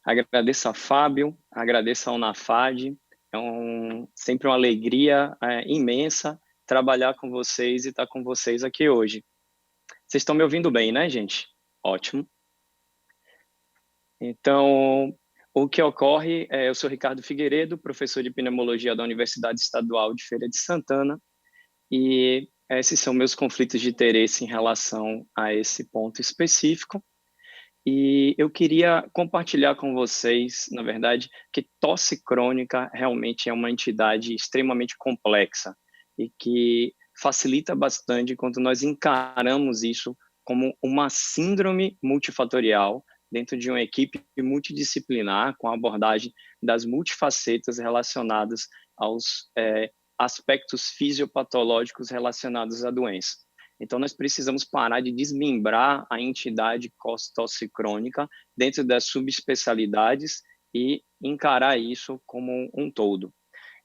Agradeço a Fábio, agradeço ao Unafad. Sempre uma alegria imensa trabalhar com vocês e estar com vocês aqui hoje. Vocês estão me ouvindo bem, né, gente? Ótimo. Então, o que ocorre é, eu sou Ricardo Figueiredo, professor de pneumologia da Universidade Estadual de Feira de Santana, e esses são meus conflitos de interesse em relação a esse ponto específico. E eu queria compartilhar com vocês, na verdade, que tosse crônica realmente é uma entidade extremamente complexa e que facilita bastante quando nós encaramos isso como uma síndrome multifatorial dentro de uma equipe multidisciplinar com a abordagem das multifacetas relacionadas aos aspectos fisiopatológicos relacionados à doença. Então, nós precisamos parar de desmembrar a entidade tosse crônica dentro das subespecialidades e encarar isso como um todo.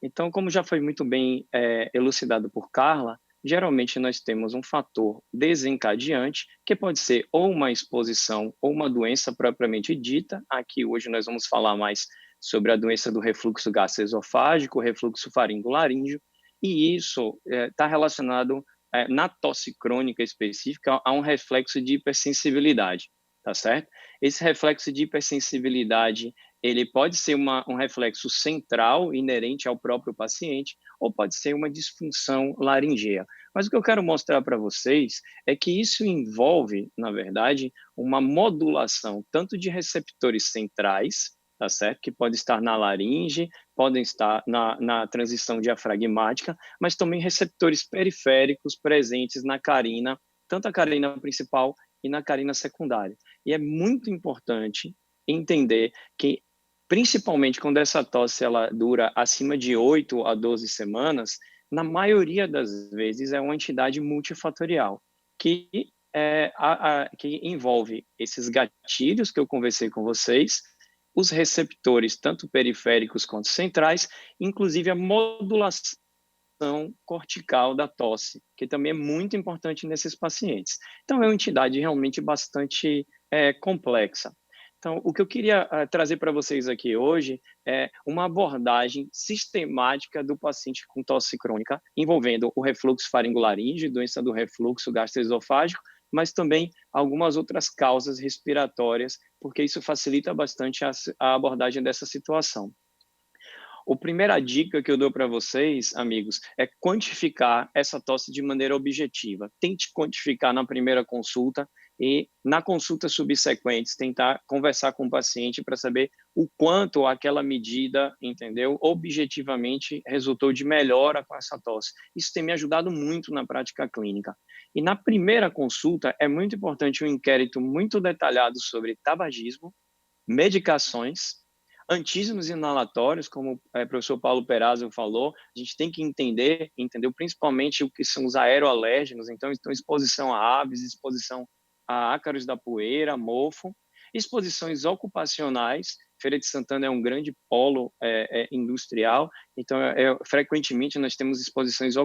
Então, como já foi muito bem elucidado por Carla, geralmente nós temos um fator desencadeante, que pode ser ou uma exposição ou uma doença propriamente dita. Aqui hoje nós vamos falar mais sobre a doença do refluxo gastroesofágico, refluxo faringolaríngeo, e isso está relacionado na tosse crônica específica a um reflexo de hipersensibilidade, tá certo? Esse reflexo de hipersensibilidade ele pode ser um reflexo central, inerente ao próprio paciente, ou pode ser uma disfunção laringea. Mas o que eu quero mostrar para vocês é que isso envolve, na verdade, uma modulação tanto de receptores centrais, tá certo? Que pode estar na laringe, podem estar na transição diafragmática, mas também receptores periféricos presentes na carina, tanto a carina principal e na carina secundária. E é muito importante entender que principalmente quando essa tosse ela dura acima de 8 a 12 semanas, na maioria das vezes é uma entidade multifatorial, que, que envolve esses gatilhos que eu conversei com vocês, os receptores, tanto periféricos quanto centrais, inclusive a modulação cortical da tosse, que também é muito importante nesses pacientes. Então, é uma entidade realmente bastante complexa. Então, o que eu queria trazer para vocês aqui hoje é uma abordagem sistemática do paciente com tosse crônica, envolvendo o refluxo faringolaríngeo, doença do refluxo gastroesofágico, mas também algumas outras causas respiratórias, porque isso facilita bastante a abordagem dessa situação. A primeira dica que eu dou para vocês, amigos, é quantificar essa tosse de maneira objetiva. Tente quantificar na primeira consulta e, na consulta subsequentes, tentar conversar com o paciente para saber o quanto aquela medida, entendeu, objetivamente resultou de melhora com essa tosse. Isso tem me ajudado muito na prática clínica. E na primeira consulta, é muito importante um inquérito muito detalhado sobre tabagismo, medicações, antígenos inalatórios, como o professor Paulo Perazzo falou, a gente tem que entender, entendeu? Principalmente o que são os aeroalérgenos, então exposição a aves, exposição a ácaros da poeira, mofo, exposições ocupacionais. Feira de Santana é um grande polo industrial, então frequentemente nós temos exposições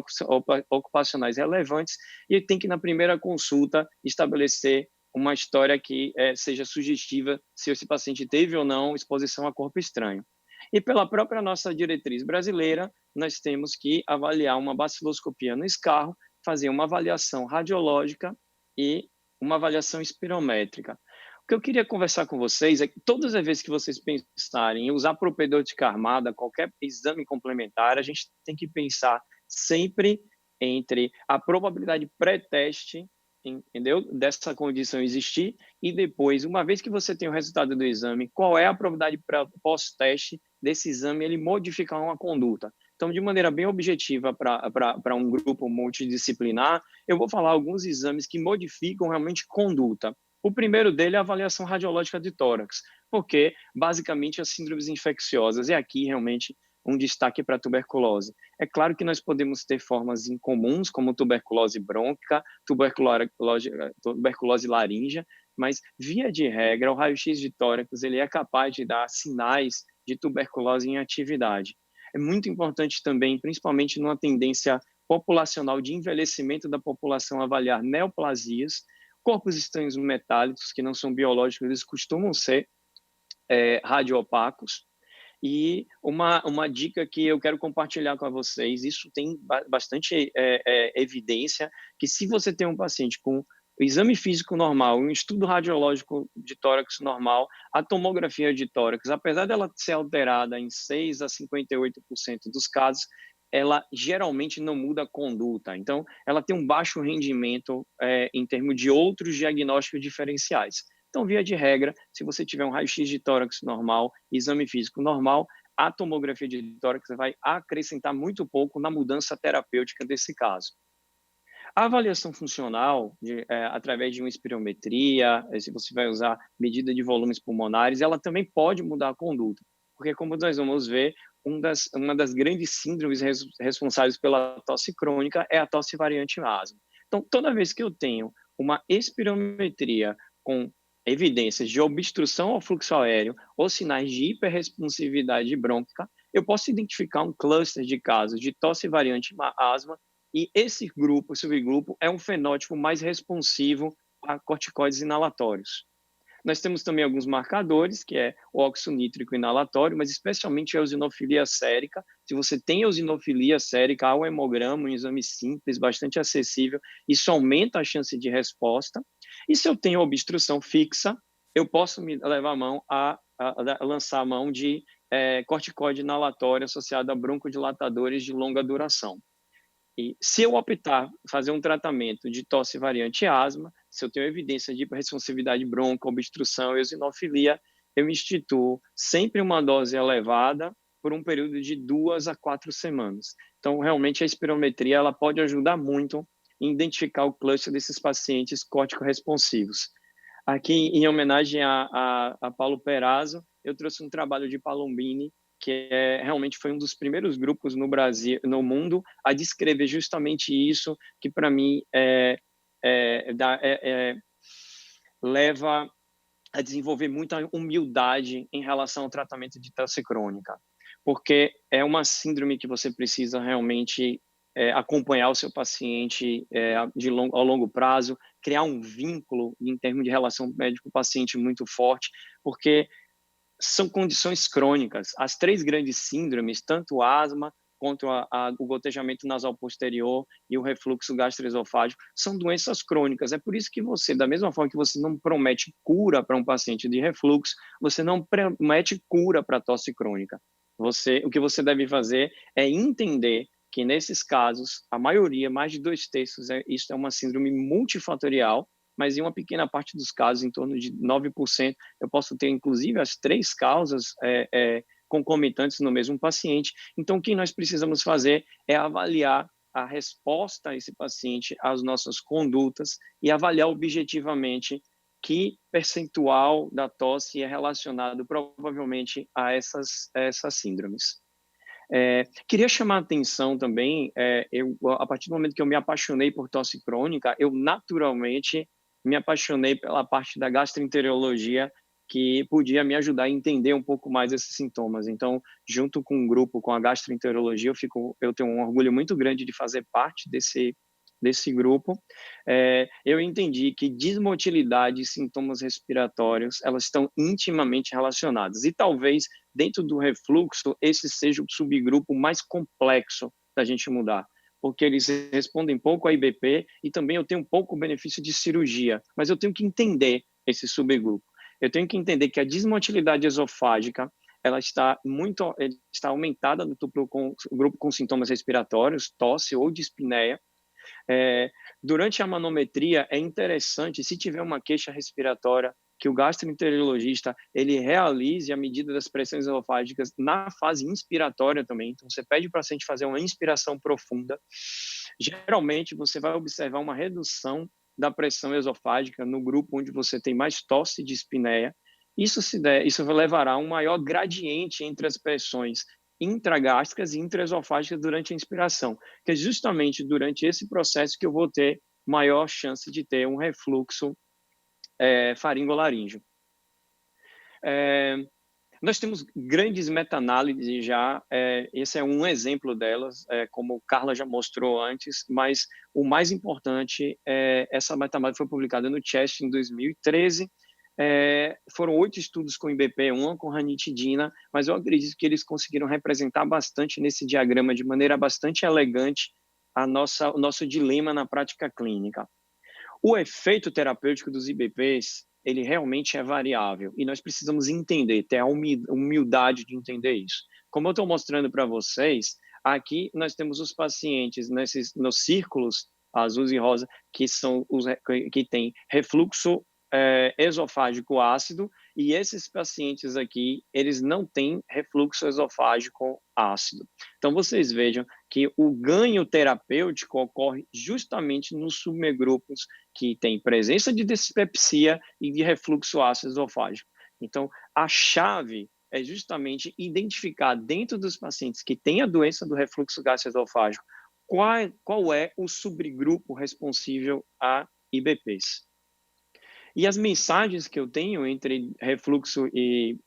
ocupacionais relevantes e tem que na primeira consulta estabelecer uma história que seja sugestiva se esse paciente teve ou não exposição a corpo estranho. E pela própria nossa diretriz brasileira, nós temos que avaliar uma baciloscopia no escarro, fazer uma avaliação radiológica e uma avaliação espirométrica. O que eu queria conversar com vocês é que todas as vezes que vocês pensarem em usar propedêutica armada, qualquer exame complementar, a gente tem que pensar sempre entre a probabilidade pré-teste, entendeu? Dessa condição existir e depois, uma vez que você tem o resultado do exame, qual é a probabilidade pós-teste desse exame ele modificar uma conduta. Então, de maneira bem objetiva para um grupo multidisciplinar, eu vou falar alguns exames que modificam realmente conduta. O primeiro dele é a avaliação radiológica de tórax, porque basicamente as síndromes infecciosas é aqui realmente um destaque para a tuberculose. É claro que nós podemos ter formas incomuns, como tuberculose brônquica, tuberculose laríngea, mas, via de regra, o raio-x de tórax ele é capaz de dar sinais de tuberculose em atividade. É muito importante também, principalmente numa tendência populacional de envelhecimento da população, avaliar neoplasias, corpos estranhos metálicos, que não são biológicos, eles costumam ser radioopacos. E uma dica que eu quero compartilhar com vocês, isso tem bastante evidência, que se você tem um paciente com exame físico normal, um estudo radiológico de tórax normal, a tomografia de tórax, apesar dela ser alterada em 6 a 58% dos casos, ela geralmente não muda a conduta. Então, ela tem um baixo rendimento em termos de outros diagnósticos diferenciais. Então, via de regra, se você tiver um raio-x de tórax normal, exame físico normal, a tomografia de tórax vai acrescentar muito pouco na mudança terapêutica desse caso. A avaliação funcional, através de uma espirometria, se você vai usar medida de volumes pulmonares, ela também pode mudar a conduta, porque como nós vamos ver, uma das grandes síndromes responsáveis pela tosse crônica é a tosse variante asma. Então, toda vez que eu tenho uma espirometria com evidências de obstrução ao fluxo aéreo ou sinais de hiperresponsividade brônquica, eu posso identificar um cluster de casos de tosse variante asma e esse subgrupo, é um fenótipo mais responsivo a corticoides inalatórios. Nós temos também alguns marcadores, que é o óxido nítrico inalatório, mas especialmente a eosinofilia sérica. Se você tem eosinofilia sérica, há um hemograma, um exame simples, bastante acessível, isso aumenta a chance de resposta. E se eu tenho obstrução fixa, eu posso me levar a mão a lançar a mão de corticoide inalatório associado a broncodilatadores de longa duração. E se eu optar fazer um tratamento de tosse variante asma, se eu tenho evidência de hiperresponsividade bronca, obstrução, eosinofilia, eu instituo sempre uma dose elevada por um período de 2 a 4 semanas. Então, realmente, a espirometria ela pode ajudar muito em identificar o cluster desses pacientes córtico-responsivos. Aqui, em homenagem a Paulo Perazzo, eu trouxe um trabalho de Palombini, que realmente foi um dos primeiros grupos no Brasil, no mundo, a descrever justamente isso, que para mim leva a desenvolver muita humildade em relação ao tratamento de tosse crônica, porque é uma síndrome que você precisa realmente acompanhar o seu paciente ao longo prazo, criar um vínculo em termos de relação médico-paciente muito forte, porque são condições crônicas. As 3 grandes síndromes, tanto o asma, quanto o gotejamento nasal posterior e o refluxo gastroesofágico, são doenças crônicas. É por isso que você, da mesma forma que você não promete cura para um paciente de refluxo, você não promete cura para tosse crônica. O que você deve fazer é entender que, nesses casos, a maioria, mais de 2/3, isso é uma síndrome multifatorial, mas em uma pequena parte dos casos, em torno de 9%, eu posso ter, inclusive, as 3 causas concomitantes no mesmo paciente. Então, o que nós precisamos fazer é avaliar a resposta a esse paciente às nossas condutas e avaliar objetivamente que percentual da tosse é relacionado provavelmente a essas síndromes. Queria chamar a atenção também, a partir do momento que eu me apaixonei por tosse crônica, eu naturalmente me apaixonei pela parte da gastroenterologia, que podia me ajudar a entender um pouco mais esses sintomas. Então, junto com um grupo, com a gastroenterologia, eu tenho um orgulho muito grande de fazer parte desse grupo. Eu entendi que desmotilidade e sintomas respiratórios, elas estão intimamente relacionadas. E talvez, dentro do refluxo, esse seja o subgrupo mais complexo da gente mudar, porque eles respondem pouco a IBP e também eu tenho pouco benefício de cirurgia, mas eu tenho que entender esse subgrupo. Eu tenho que entender que a desmotilidade esofágica ela está aumentada no grupo com sintomas respiratórios, tosse ou dispneia. Durante a manometria, é interessante, se tiver uma queixa respiratória, que o gastroenterologista ele realize a medida das pressões esofágicas na fase inspiratória também. Então, você pede para o paciente fazer uma inspiração profunda. Geralmente, você vai observar uma redução da pressão esofágica no grupo onde você tem mais tosse e dispneia. Isso levará a um maior gradiente entre as pressões intragástricas e intraesofágicas durante a inspiração, que é justamente durante esse processo que eu vou ter maior chance de ter um refluxo faringolaríngeo. Nós temos grandes meta-análises já, esse é um exemplo delas, como Carla já mostrou antes, mas o mais importante, essa meta-análise foi publicada no CHEST em 2013, Foram 8 estudos com IBP, 1 com ranitidina, mas eu acredito que eles conseguiram representar bastante nesse diagrama, de maneira bastante elegante, o nosso dilema na prática clínica. O efeito terapêutico dos IBPs, ele realmente é variável, e nós precisamos entender, ter a humildade de entender isso. Como eu estou mostrando para vocês, aqui nós temos os pacientes nos círculos azuis e rosa, que são que têm refluxo esofágico ácido, e esses pacientes aqui, eles não têm refluxo esofágico ácido. Então, vocês vejam que o ganho terapêutico ocorre justamente nos subgrupos que têm presença de dispepsia e de refluxo ácido esofágico. Então, a chave é justamente identificar dentro dos pacientes que têm a doença do refluxo gastroesofágico qual é o subgrupo responsível a IBPs. E as mensagens que eu tenho entre refluxo e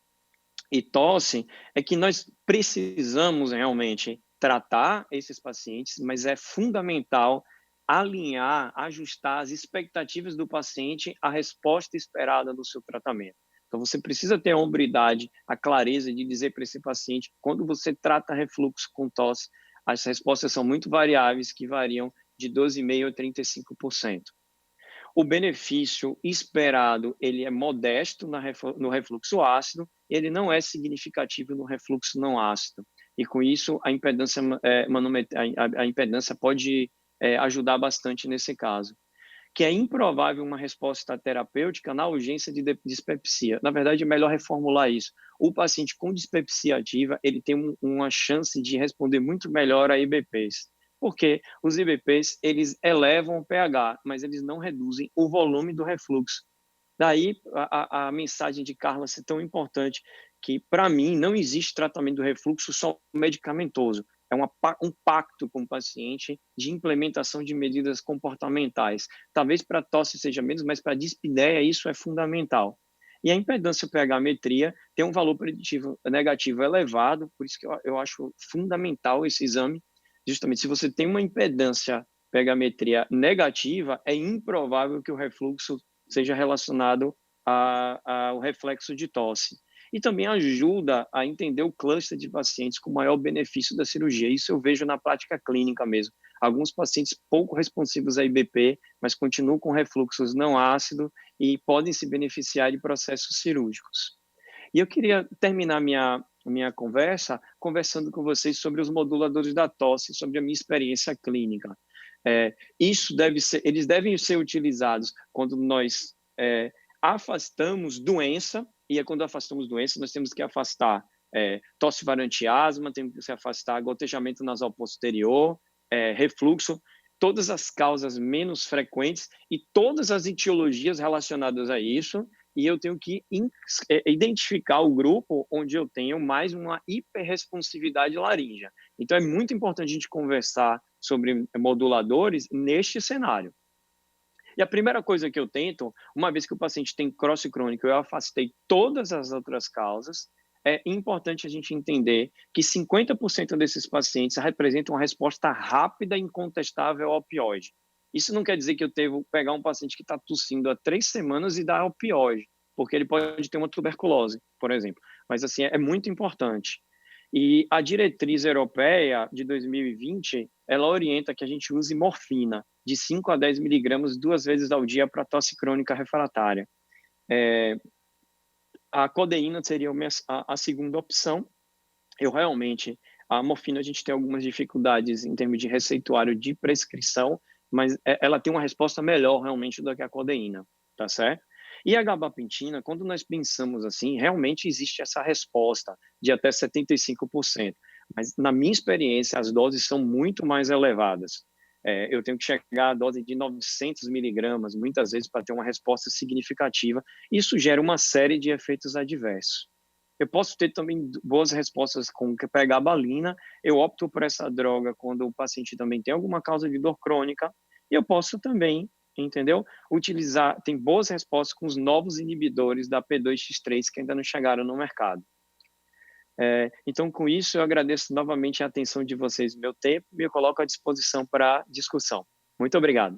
tosse é que nós precisamos realmente tratar esses pacientes, mas é fundamental alinhar, ajustar as expectativas do paciente à resposta esperada do seu tratamento. Então, você precisa ter a hombridade, a clareza de dizer para esse paciente, quando você trata refluxo com tosse, as respostas são muito variáveis, que variam de 12,5% a 35%. O benefício esperado, ele é modesto no refluxo ácido, ele não é significativo no refluxo não ácido. E com isso, a impedância pode ajudar bastante nesse caso. Que é improvável uma resposta terapêutica na urgência de dispepsia. Na verdade, é melhor reformular isso. O paciente com dispepsia ativa, ele tem uma chance de responder muito melhor a IBPs. Porque os IBPs, eles elevam o pH, mas eles não reduzem o volume do refluxo. Daí a mensagem de Carla ser tão importante, que para mim não existe tratamento do refluxo só medicamentoso. É um pacto com o paciente de implementação de medidas comportamentais. Talvez para tosse seja menos, mas para dispneia isso é fundamental. E a impedância pH-metria tem um valor preditivo negativo elevado, por isso que eu acho fundamental esse exame. Justamente, se você tem uma impedância pH-metria negativa, é improvável que o refluxo seja relacionado ao reflexo de tosse. E também ajuda a entender o cluster de pacientes com maior benefício da cirurgia. Isso eu vejo na prática clínica mesmo. Alguns pacientes pouco responsivos a IBP, mas continuam com refluxos não ácido e podem se beneficiar de processos cirúrgicos. E eu queria terminar minha conversando com vocês sobre os moduladores da tosse, sobre a minha experiência clínica. Eles devem ser utilizados quando nós afastamos doença, e quando afastamos doença, nós temos que afastar tosse variante asma, temos que afastar gotejamento nasal posterior, refluxo, todas as causas menos frequentes e todas as etiologias relacionadas a isso, e eu tenho que identificar o grupo onde eu tenho mais uma hiperresponsividade laríngea. Então, é muito importante a gente conversar sobre moduladores neste cenário. E a primeira coisa que eu tento, uma vez que o paciente tem crosse crônico, eu afastei todas as outras causas, é importante a gente entender que 50% desses pacientes representam uma resposta rápida e incontestável ao opioide. Isso não quer dizer que eu devo pegar um paciente que está tossindo há 3 semanas e dar opioide, porque ele pode ter uma tuberculose, por exemplo. Mas, assim, é muito importante. E a diretriz europeia de 2020, ela orienta que a gente use morfina de 5 a 10 miligramas 2 vezes ao dia para tosse crônica refratária. A codeína seria a segunda opção. A morfina, a gente tem algumas dificuldades em termos de receituário de prescrição, mas ela tem uma resposta melhor realmente do que a codeína, tá certo? E a gabapentina, quando nós pensamos assim, realmente existe essa resposta de até 75%, mas na minha experiência as doses são muito mais elevadas. Eu tenho que chegar à dose de 900 miligramas, muitas vezes, para ter uma resposta significativa. Isso gera uma série de efeitos adversos. Eu posso ter também boas respostas com pregabalina. Eu opto por essa droga quando o paciente também tem alguma causa de dor crônica. E eu posso também, entendeu? Tem boas respostas com os novos inibidores da P2X3 que ainda não chegaram no mercado. Então, com isso, eu agradeço novamente a atenção de vocês, meu tempo, e eu coloco à disposição para discussão. Muito obrigado.